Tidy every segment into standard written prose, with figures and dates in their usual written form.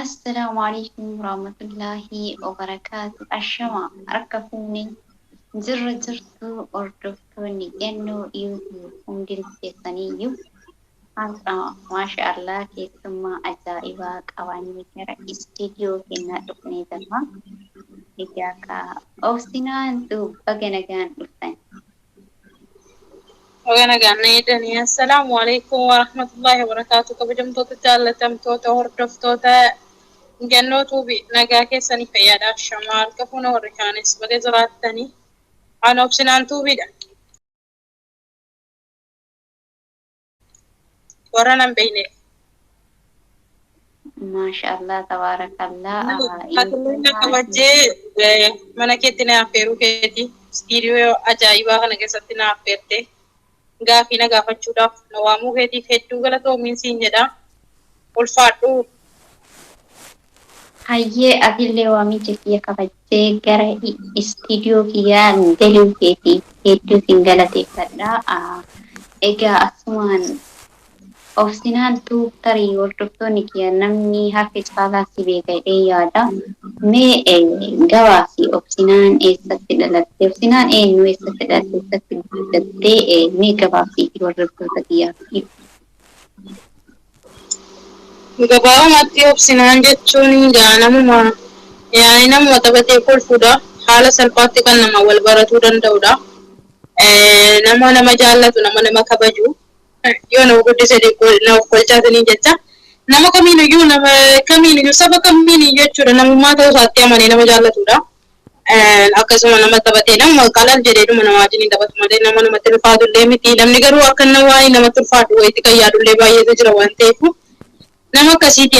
السلام عليكم ورحمة الله وبركاته. الشمع ركفوني زرتو أردفتوني جنو يوتيوب ونجل سيسانيو حلقة ما شاء الله ثم أجائبا قواني كرا استديو كنا دقني دما إجاكا أوسنان تو بغنغان أفتن. وأنا قاعدة السلام عليكم ورحمة الله وبركاته. كبجم توتا جالتم توتا هردف توتا جنو توبي نجاكي سني فيادا الشمال كفونا وركانس بجي زراتني أنا أبسنان توبي دا ورانا بيني ما شاء الله تبارك الله. هاتلنا كبجي mana keetti na affeeru keeti istiidiyoo ajaa'ibaa kana keessatti na affeerte gaafii na gaafachuudhaaf na waamuu keetiif hedduu galatoomiin siin jedha ulfaadhu. Hayyee atillee waamicha kiyya kabajjee gara istiidiyoo kiyyaa galuu keetiif hedduu siin galateeffadha. Egaa asumaan obsinaan tarii hordoftoonni kiyya namni harka caalaa si beeka jedhee yaada. Mee gabaasi obsinaan eessatti dhalatte? Obsinaan eenyu eessatti dhalatte? Eessatti guddattee? Mee gabaasii fi hordoftoota kiyyaaf ibsi. Gabaabumatti obsinaan jechuun namuma yaani namuma taphatee kolfuudha. Haala salphaatti kan nama wal baratuu danda'udha. Nama jaallatu, nama kabaju. Yoo nama guddise nama kolchaatanii jecha. Nama kamiiniyyuu saba kamiiniyyuu jechuudha. Namummaa ta'uu isaatti amanee nama jaallatudha. Akkasuma nama taphatee nama qalal jedheedhuma nama wajjin taphatu malee nama namatti ulfaatullee miti. Namni garuu akka waa'ee namatti ulfaatu wayiitti kan yaadullee baay'eetu jira waan ta'eef. Nama akkasiiti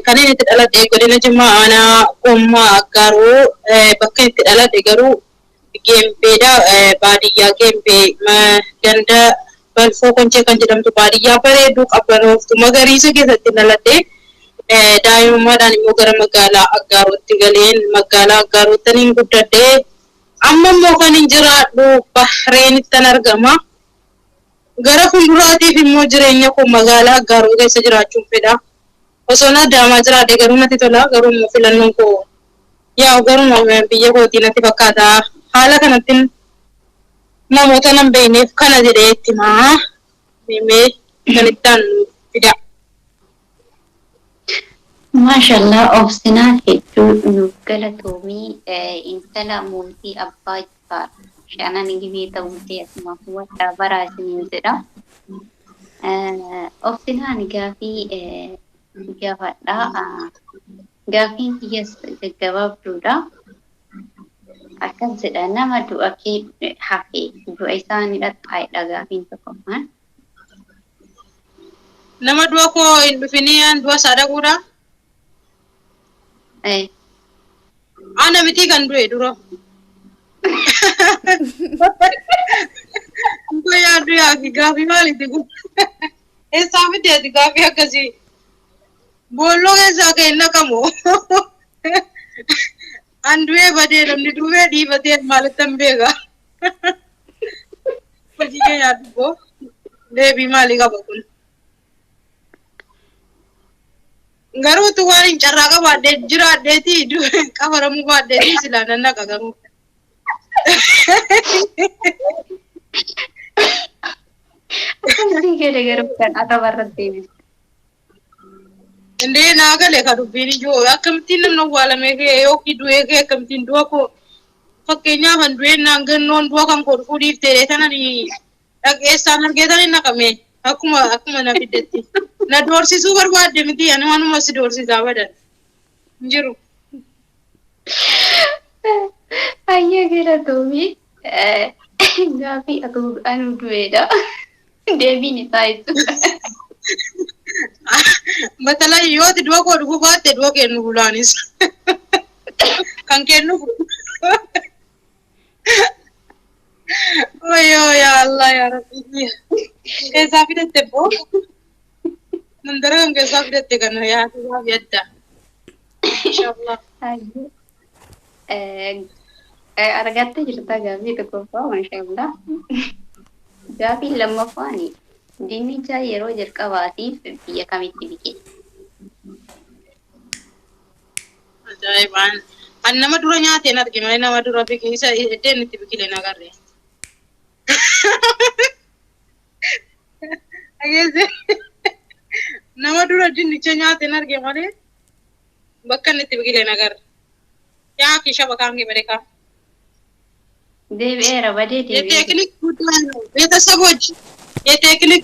kan inni itti dhaladhe godina Jimmaa aanaa Gommaa Aggaaroo bakka itti dhaladhe garuu Geembeedha. Baadiyyaa Geembee ganda balfoo Koncee kan jedhamtu baadiyyaa bareedduu qabbanooftu magariisa keessatti dhaladhe. Daa'imummaadhaan immoo gara magaalaa Aggaarootti galeen magaalaa Aggaaroottaniin guddadhe. Amma immoo kan hin jiraadhu Bahreenitti argama. Gara fuulduraatiif immoo jireenya koo magaalaa Aggaaroo keessa jiraachuun fedha. Osoo na Adaamaa jiraadhe garuu natti tola. Garuu immoo filannoon koo garuu biyya kootii natti fakkaata. Haala kanattiin namoota nan beekneef kana jedhee itti himaa. Mee kan ittaan fida. Maashaallah obsinaan hedduu nuuf galatoomii intala mootii abbaa Jifaar shanan gibee ta'uutee asuma hubataa baraasiniin jedha. Obsinaan gaafii gaafadhaa. Gaafiin kiyyas gaggabaabduudha. Akkas jedha nama du'a kee hafe du'a isaanii dhaxxaa'edha gaafiin tokkommaan. Nama du'a koo hin dhufinii du'a isaa dhaquudha. Ana miti kan du'e dura. Gue yaadu yaaki gaafii maaliiti kun? Eessaa fiteeti gaafii akkasii? Boolloo keessaa ka'e naqamu. An du'ee badee namni du'ee dhiifatee maalittan beeka? Hojii kee yaadu koo deebii maalii qaba kun? Garuu tu waan hin carraa qabaadhee jiraadheeti qabaramuu baadheeti silaa nan naqa garuu. Akkasii gede garuu kan atabarratti deebisu. Indee naa galee ka dubbiin iyyuu akkamittiin namni awwaalamee kee yookiin du'ee kee akkamittiin du'a koo fakkeenyaaf an du'ee naan gannoon du'a kan koo dhufuu dhiiftee tananii dhaqeessaan argeetan hin naqame akkuma na fiddetti. Na doorsisuu barbaadde miti ani waanuma si doorsisaa badan hin jiru. Hayyee galatoomii gaafii anu du'eedha. Deebiin isaa jechuudha. Batala yoo ati du'a koo dhuguu baatte du'a kennu bulaanis kan kennu. Wayyoo yaa Allah yaa Rabbi. Keessaa fidatte boo. Nandara kan keessaa fidatte kana yaadu gaafi adda. Inshallah. Argattee jirta gaafii tokkoffaa maashaallah. Gaafii lammaffaani dinnicha yeroo jalqabaatiif biyya kamitti biqile? ajaa'ibaan. An nama dura nyaateen arge malee nama dura isa iddeen itti biqileen agarre. Dhageesse nama dura dinnicha nyaateen arge malee bakka inni itti biqileen agarre. Yaa kisha bakaan kee bareekaa. deebi'eera badee deebi'eera. የቴክኒክ ጉዳይ ነው ቤተሰቦች የቴክኒክ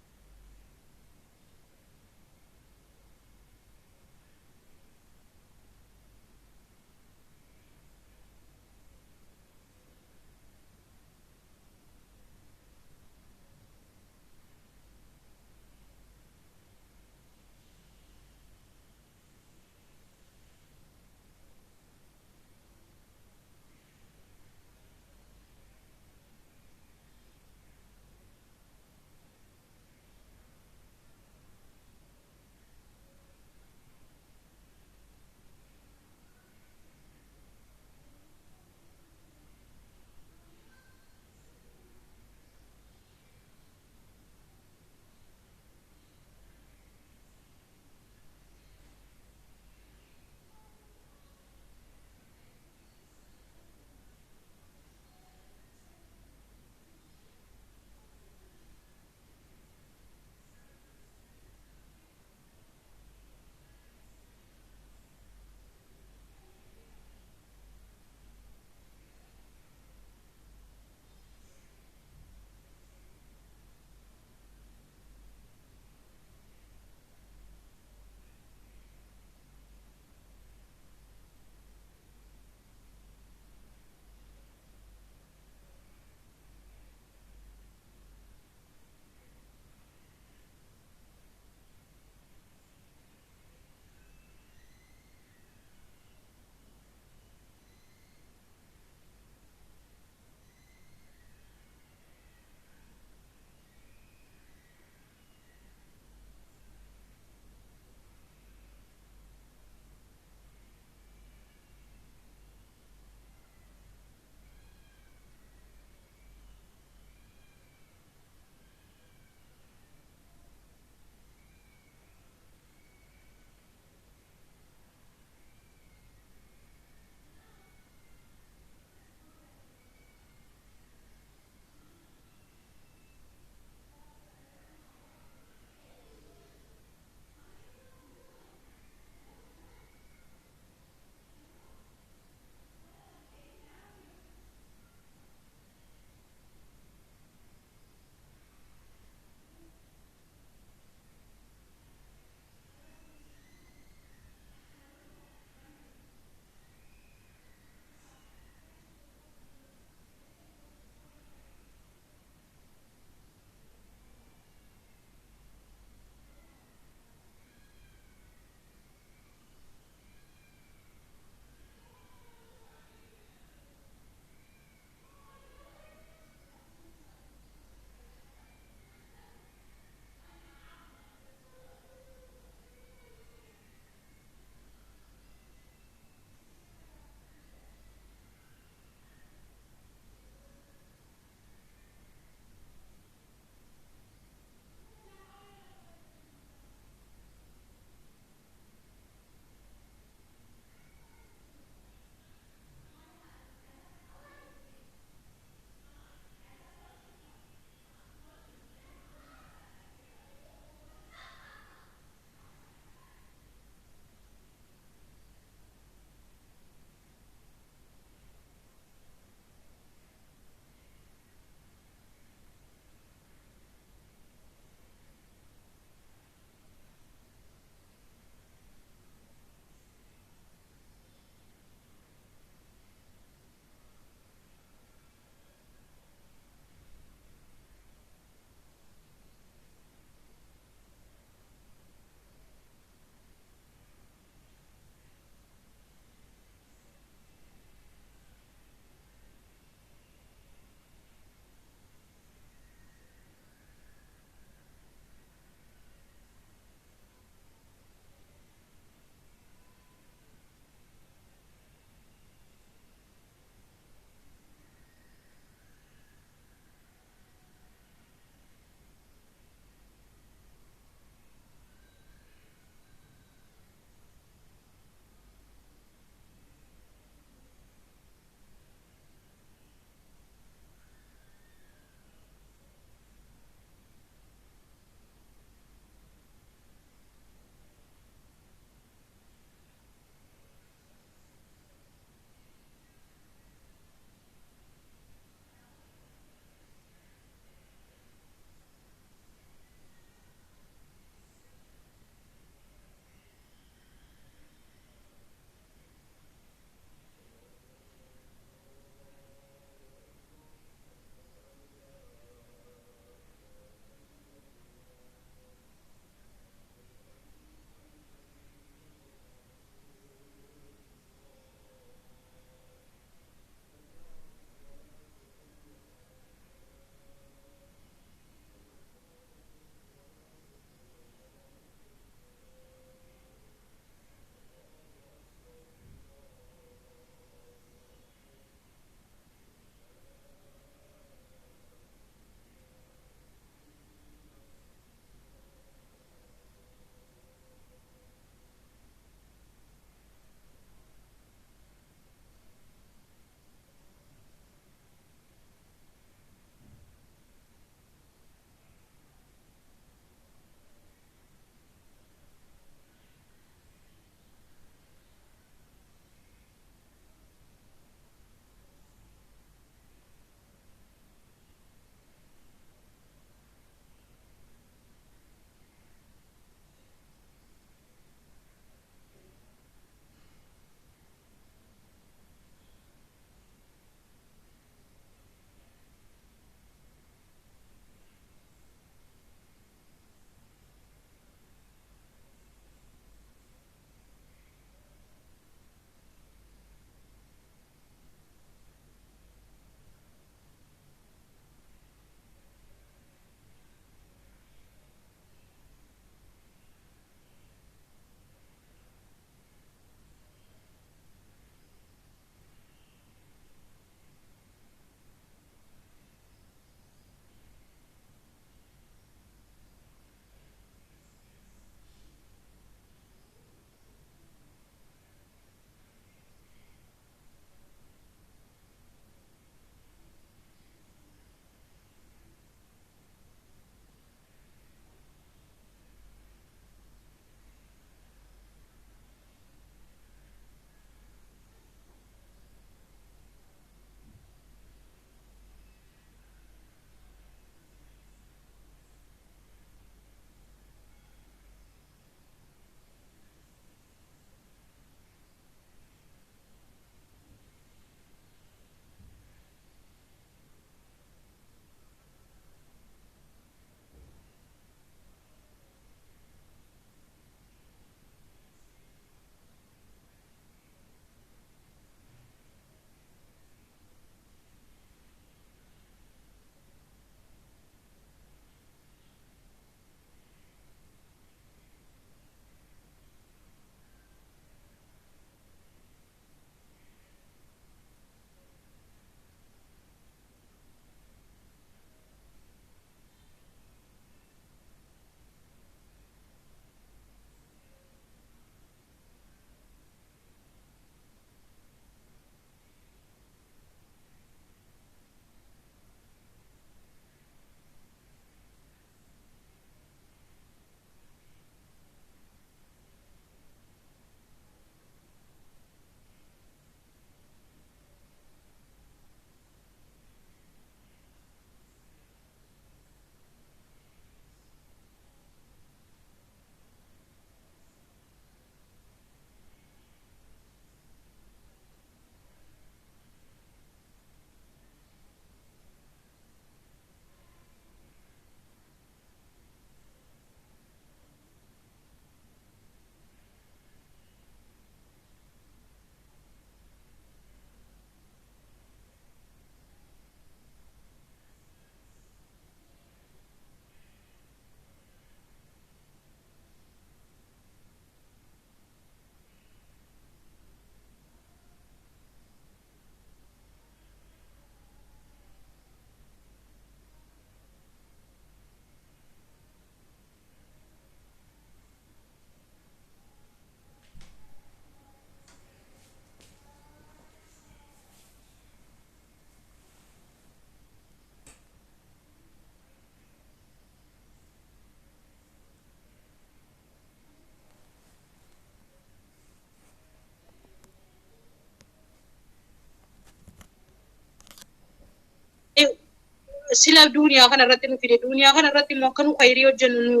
sila duniyaa kana irratti nu fide duniyaa kana irratti immoo akka nu khayrii hojjennu nu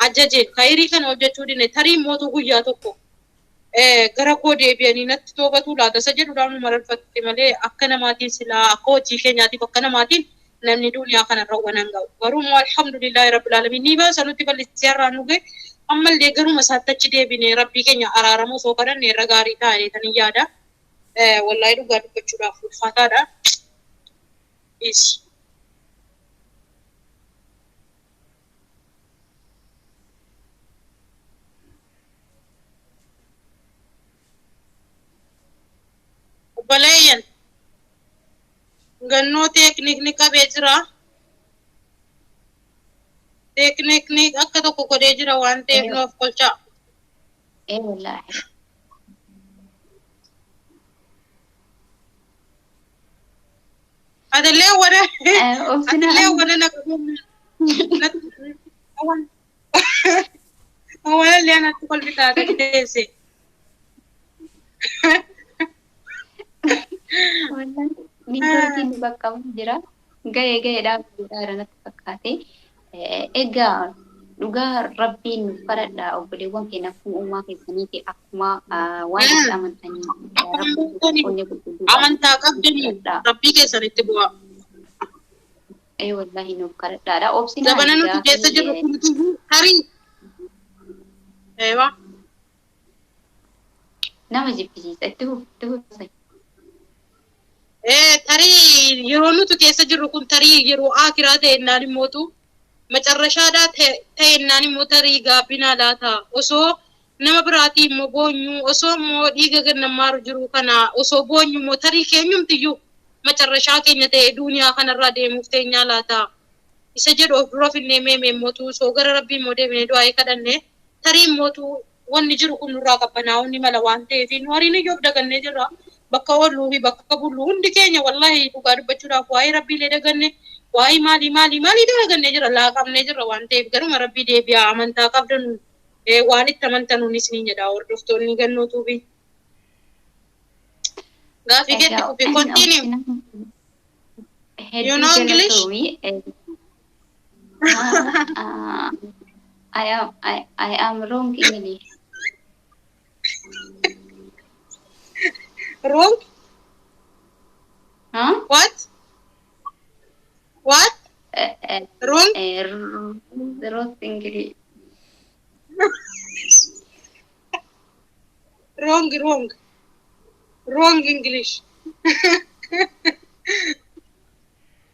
ajaje khayrii kana hojjechuu dinne tarii mootu guyyaa tokko gara koo deebi'anii natti toobatu laata isa jedhuudhaan nu mararfatte malee akka namaatiin silaa akka hojii keenyaatiif akka namaatiin namni duniyaa kana irra waan hanga'u garuu immoo alhamdulillahi rabbil alamin ni baasa nutti bal'isee har'aa nu ga'e ammallee garuma isaatti achi deebinee rabbii keenya araaramu osoo kadhanne irra gaarii taa'ee tanii yaada wallahi dhugaa dubbachuudhaaf ulfaataadha. Is Balayan gannoo teknikni qabee jira teknikni akka tokko godhee jira waan ta'eef nuuf kolchaa wallahi adallee wana obsina adallee wana wana leen atti kolbitaa tajaajilese wallahi niitorkiin bakka jira gayeedhaaf guddaa natti fakkaate egaa dhugaa rabbiin faradha obboleewwan keenya kun uumaa keessaniiti akkuma waan itti amantanii amantaa qabdanii rabbii keessanitti bu'aa. Wallahi nuuf kadhadhaadha obsina Zabana nuti keessa jirru kun tarii eewa nama jibbisiisa itti hubsai tarii yeroo nuti keessa jirru kun tarii yeroo akiraa ta'ennaan immootu macarrashaadhaa ta'ennaan immoo tarii gaabbinaa laata osoo nama biraatii immoo boonyu osoo immoo dhiiga gannamaaru jiru kana osoo boonyu immoo tarii keenyumtiyyuu macarrashaa keenya ta'e duniyaa kanarraa deemuuf teenyaa laata isa jedhu of dura finnee meemee immootu osoo gara rabbii immoo deemnee du'aa'ee kadhanne tarii immootu wanni jiru kun nurraa qabbanaa'uun mala waan ta'eef nu hariin iyyoof dagannee jirra. Bakka ooluu fi bakka bullu hundi keenya wallahi dhugaa dubbachuudhaaf waa'ee rabbiilee daganne waa'ee maalii dagannee jira laaqamnee jirra waan ta'eef garuma rabbii deebi'aa amantaa qabdan waan itti amantanuunis ni jedha hordoftoonni gannootuu fi gaafii keetti kufi continue you know English I am wrong English. Wrong? Huh? What? What? Wrong? Wrong English. Wrong English.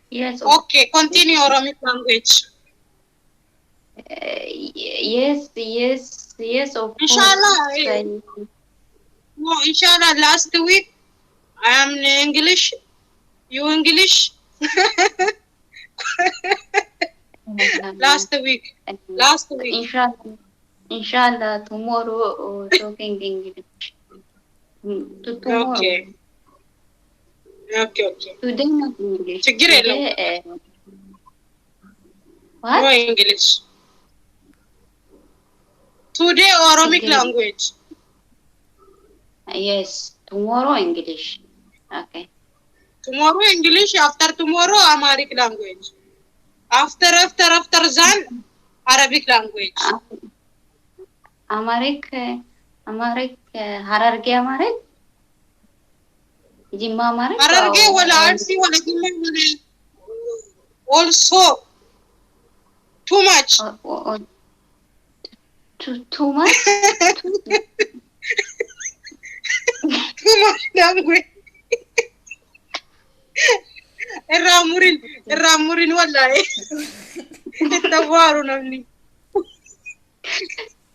Yes. Okay, continue Oromic language. Yes, of Inshallah. course. No, inshallah, last week I am English. You English? Last week. Inshallah, tomorrow talking English. Tomorrow. Okay. Today not English. Chigirelo. What? No English. Today Oromic language. Yes, tomorrow English. Okay. Tomorrow English, after tomorrow Amharic language. After Zan, Arabic language. Amharic, Hararge Amharic? Jimma Amharic? Hararge wala Arsi wala Jimma Amharic. Also, too much. Too much? Too much language. Irramurin wallahi. Tawaru namni.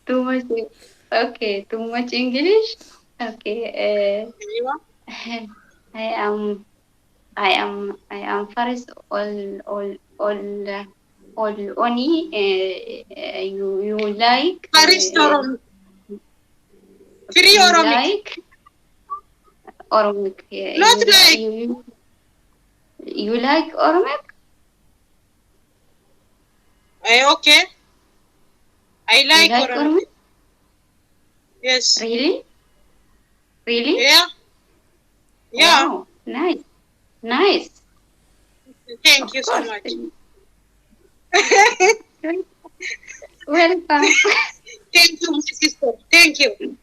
Too much. Okay, too much English. Okay. I am first all only you like. Paris Oromic. Free Oromic. Like Oromic. Not like. You like Oromic? Okay. I like You like Oromic. Yes. Really? Yeah. Wow, nice. Thank Of you so course. much. Welcome. Thank you, my sister. Thank you.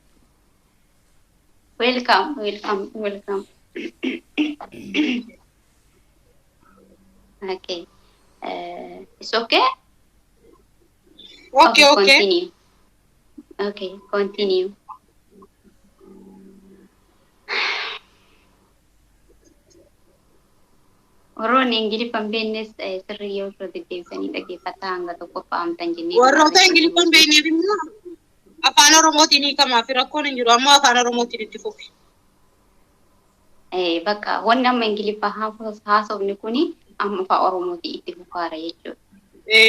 Welcome. Okay. It's okay? Okay, Okay, okay. continue. Okay, continue. Warroonni Ingiliffaan beeknes sirrii yoo deddeebisanii dhaggeeffataa hanga tokko fa'aamtan jennee Warroota barreeffamee Ingiliffaan wayii. beekneef immoo afaan Oromootiin hiikamaa fi rakkoon hin jiru. Ammoo afaan Oromootiin itti fufi. Bakka wanni amma Ingiliffaa haasofni kuni amma afaan Oromootiin itti fufaara jechuudha.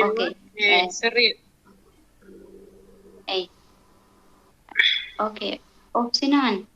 Okay. Sirrii. Okay. Obsinaan